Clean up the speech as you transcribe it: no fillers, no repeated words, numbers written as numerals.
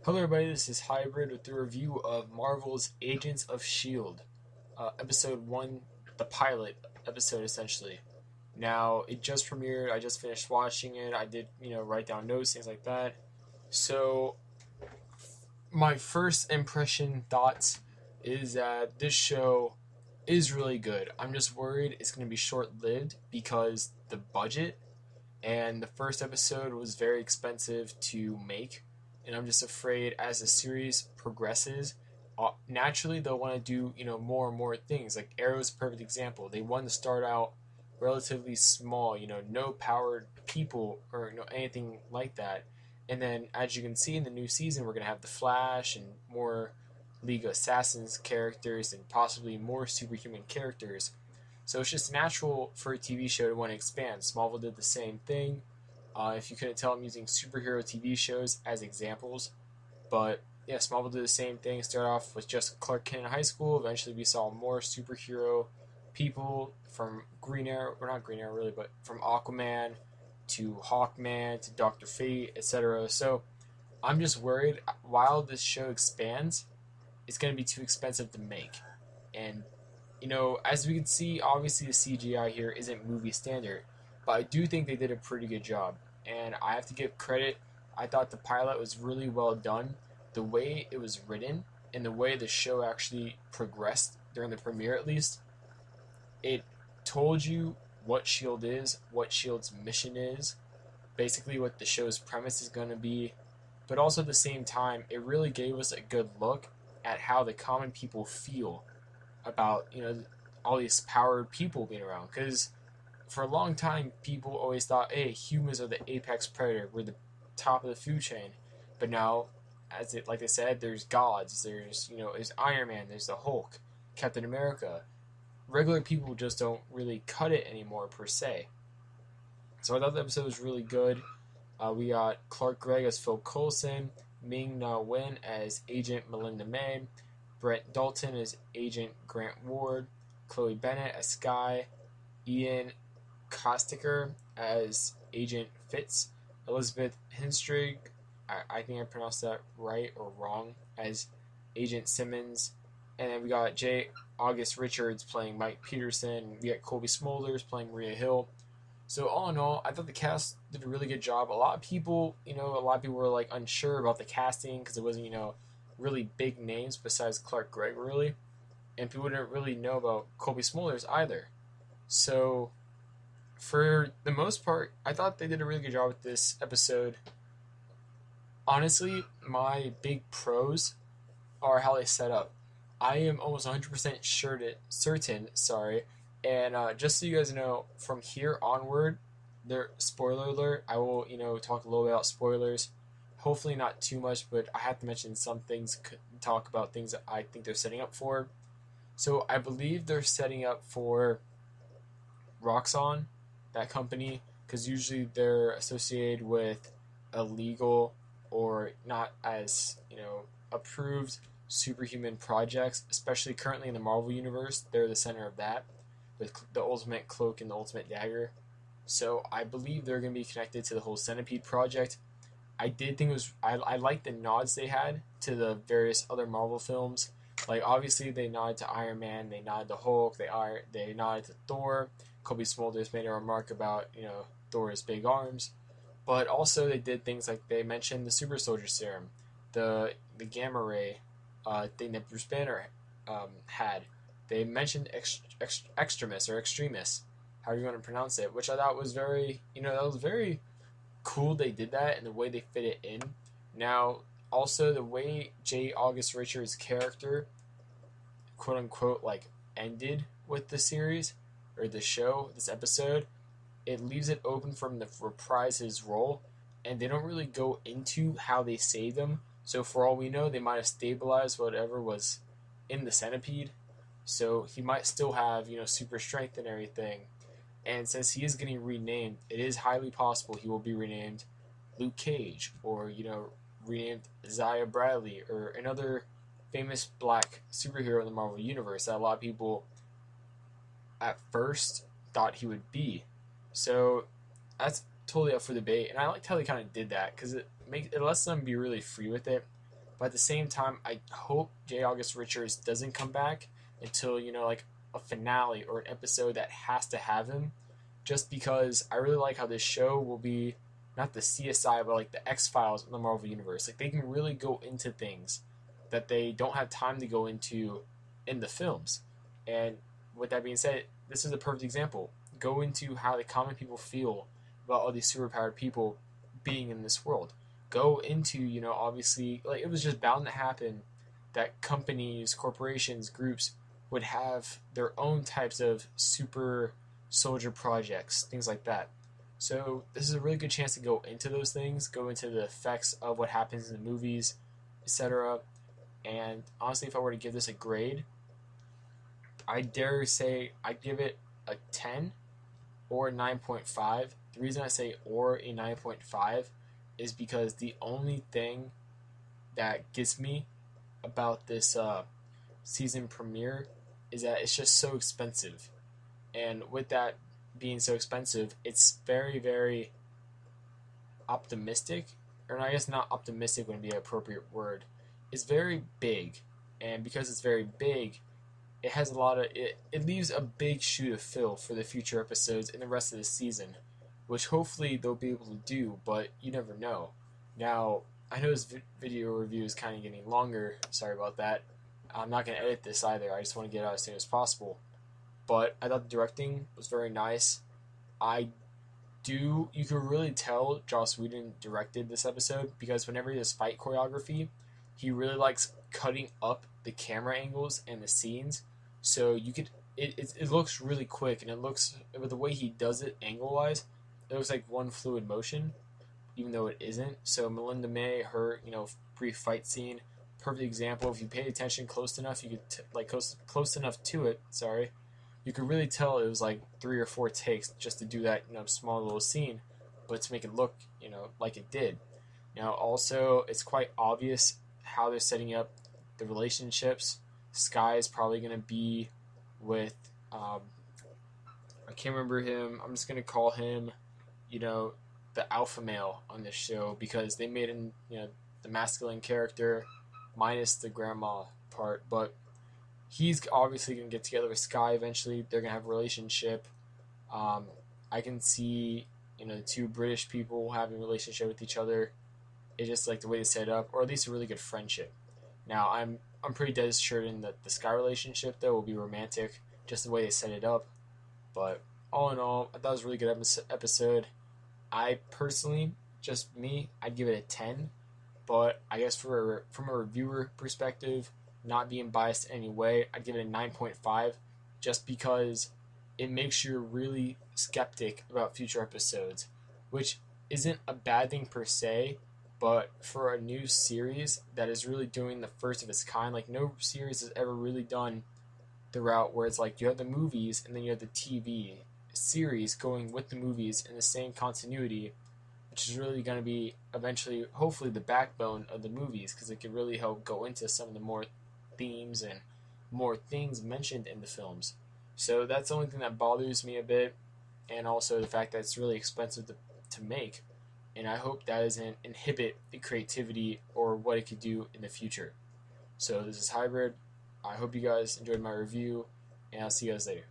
Hello, everybody. This is Hybrid with the review of Marvel's Agents of S.H.I.E.L.D. Episode 1, the pilot episode, essentially. Now, it just premiered. I just finished watching it. I did, write down notes, things like that. So, my first impression thoughts is that this show is really good. I'm just worried it's going to be short lived because the budget and the first episode was very expensive to make, and I'm just afraid as the series progresses, naturally they'll want to do more and more things. Like Arrow's a perfect example. They want to start out relatively small, no powered people or anything like that, and then as you can see in the new season, we're gonna have the Flash and more League of Assassins characters and possibly more superhuman characters, so it's just natural for a TV show to want to expand. Smallville did the same thing. If you couldn't tell, I'm using superhero TV shows as examples. But yeah, Smallville did the same thing. Started off with just Clark Kent in high school. Eventually, we saw more superhero people from Green Arrow, or not Green Arrow really, but from Aquaman to Hawkman to Doctor Fate, etc. So I'm just worried while this show expands, it's going to be too expensive to make. And as we can see, obviously the CGI here isn't movie standard, but I do think they did a pretty good job. And I have to give credit. I thought the pilot was really well done. The way it was written and the way the show actually progressed during the premiere, at least, it told you what S.H.I.E.L.D. is, what S.H.I.E.L.D.'s mission is, basically what the show's premise is going to be. But also at the same time, it really gave us a good look at how the common people feel about all these powered people being around, because for a long time people always thought, hey, humans are the apex predator, we're the top of the food chain. But now, as it like I said, there's gods, there's Iron Man, there's the Hulk, Captain America. Regular people just don't really cut it anymore per se. So I thought the episode was really good. We got Clark Gregg as Phil Coulson, Ming Na Wen as Agent Melinda May, Brett Dalton as Agent Grant Ward, Chloe Bennett as Skye, Ian Kostiker as Agent Fitz, Elizabeth Henstridge, I think I pronounced that right or wrong, as Agent Simmons, and then we got J. August Richards playing Mike Peterson, we got Colby Smulders playing Maria Hill. So all in all, I thought the cast did a really good job. A lot of people, were like unsure about the casting because it wasn't, really big names besides Clark Gregg, really, and people didn't really know about Colby Smulders either. So for the most part, I thought they did a really good job with this episode. Honestly, my big pros are how they set up. I am almost 100% certain, and just so you guys know, from here onward, there spoiler alert. I will, talk a little bit about spoilers. Hopefully not too much, but I have to mention some things. Talk about things that I think they're setting up for. So I believe they're setting up for Roxxon, that company, because usually they're associated with illegal or not as approved superhuman projects, especially currently in the Marvel universe. They're the center of that with the Ultimate Cloak and the Ultimate Dagger. So I believe they're going to be connected to the whole Centipede project. I did think it was I liked the nods they had to the various other Marvel films. Like obviously they nodded to Iron Man, they nodded to Hulk, they nodded to Thor. Kobe Smulders made a remark about Thor's big arms, but also they did things like they mentioned the Super Soldier Serum, the gamma ray thing that Bruce Banner had. They mentioned extremis or extremis, however you want to pronounce it, which I thought was very that was very cool. They did that and the way they fit it in. Now, also the way J. August Richards' character, quote unquote, like ended with the series or the show, this episode, it leaves it open for him to reprise his role, and they don't really go into how they saved him. So for all we know, they might have stabilized whatever was in the centipede. So he might still have super strength and everything. And since he is getting renamed, it is highly possible he will be renamed Luke Cage or, renamed Zaya Bradley or another famous black superhero in the Marvel Universe that a lot of people at first thought he would be. So that's totally up for debate. And I liked how they kind of did that because it lets them be really free with it. But at the same time, I hope J. August Richards doesn't come back until, like a finale or an episode that has to have him, just because I really like how this show will be not the CSI, but like the X-Files in the Marvel Universe. Like, they can really go into things that they don't have time to go into in the films. And with that being said, this is a perfect example. Go into how the common people feel about all these superpowered people being in this world. Go into, obviously, like, it was just bound to happen that companies, corporations, groups would have their own types of super soldier projects, things like that. So this is a really good chance to go into those things, go into the effects of what happens in the movies, etc. And honestly, if I were to give this a grade, I dare say I'd give it a 10 or 9.5. The reason I say or a 9.5 is because the only thing that gets me about this season premiere is that it's just so expensive. And with that being so expensive, it's very, very optimistic. Or I guess not optimistic would be an appropriate word. It's very big. And because it's very big, it has a lot of it leaves a big shoe to fill for the future episodes and the rest of the season, which hopefully they'll be able to do, but you never know. Now, I know this video review is kind of getting longer. Sorry about that. I'm not going to edit this either. I just want to get it out as soon as possible. But I thought the directing was very nice. You can really tell Joss Whedon directed this episode because whenever he does fight choreography, he really likes cutting up the camera angles and the scenes. So it looks really quick, and it looks, with the way he does it angle wise, it looks like one fluid motion, even though it isn't. So Melinda May, her brief fight scene, perfect example. If you pay attention close enough, you could close enough to it. Sorry, you could really tell it was like 3 or 4 takes just to do that small little scene, but to make it look like it did. Now also, it's quite obvious how they're setting up the relationships. Sky is probably going to be with I can't remember him. I'm just going to call him the alpha male on this show because they made him the masculine character minus the grandma part, but he's obviously going to get together with Sky eventually. They're going to have a relationship. I can see the two British people having a relationship with each other. It's just like the way they set it up, or at least a really good friendship. Now I'm pretty dead certain that the Sky relationship though will be romantic, just the way they set it up. But all in all, I thought it was a really good episode. I personally, just me, I'd give it a 10. But I guess from a reviewer perspective, not being biased in any way, I'd give it a 9.5 just because it makes you really skeptic about future episodes, which isn't a bad thing per se, but for a new series that is really doing the first of its kind, like no series has ever really done the route where it's like you have the movies and then you have the TV series going with the movies in the same continuity, which is really going to be eventually, hopefully, the backbone of the movies because it can really help go into some of the more themes and more things mentioned in the films. So that's the only thing that bothers me a bit, and also the fact that it's really expensive to make. And I hope that doesn't inhibit the creativity or what it could do in the future. So this is Hybrid. I hope you guys enjoyed my review, and I'll see you guys later.